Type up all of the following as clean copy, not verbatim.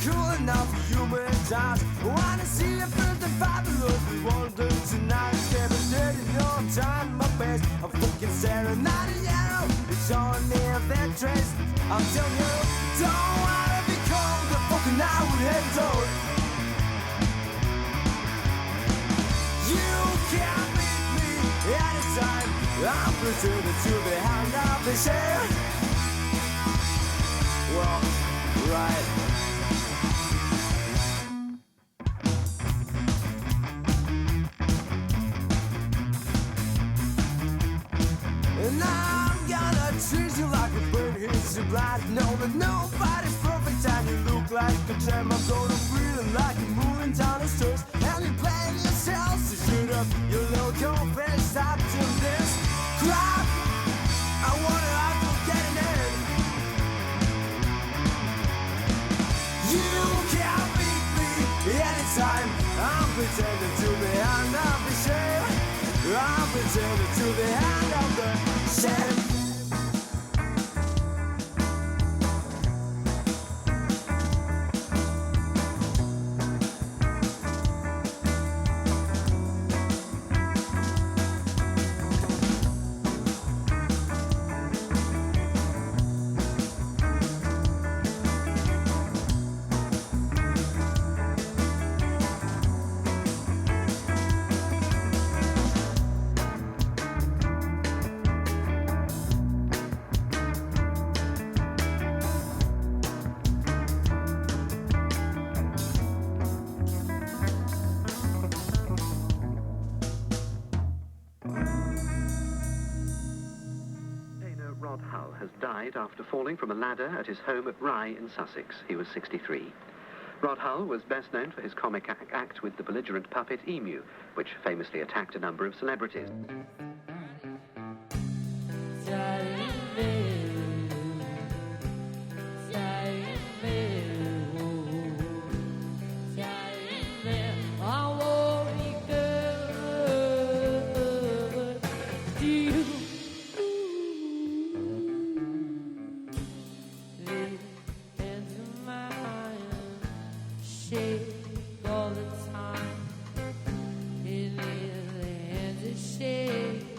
cool enough for human times. Wanna see a first and fabulous. We won't do tonight. Never did in your time, my best. I'm fucking staring at a arrow. It's showing me a bad trace. I'm telling you, don't wanna be cold. The fucking I would head told. You can't beat me anytime. I'm pretending to be hung up the share. Well, right. And I'm gonna treat you like a bird hits your blind. Know that nobody's perfect and you look like a gem. I'm gonna feel like you're moving down the stairs. And you're playing yourself, so shoot up your little confess. Stop doing this crap. I wanna out for getting in. You can't beat me anytime. I'm pretending to be hand of the shame. I'm pretending to be hand of the shame. Rod Hull has died after falling from a ladder at his home at Rye in Sussex. He was 63. Rod Hull was best known for his comic act with the belligerent puppet Emu, which famously attacked a number of celebrities. All the time, in the hands of shade.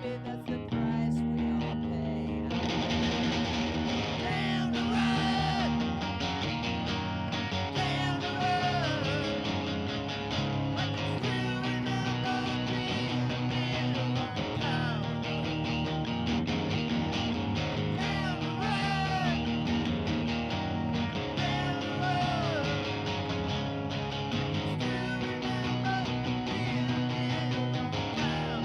baby, that's the price we all pay. Down the road, down the road. I can still remember being in a long town. Down the road, down the road. Still remember being in a long town.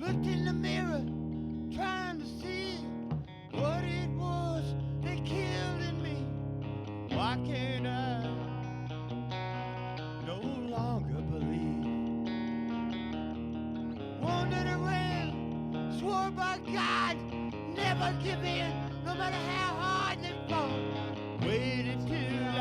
Looked in the mirror, trying to see what it was that killed in me. Why can't I no longer believe? Wandered around, swore by God, never give in, no matter how hard they fought. Waited till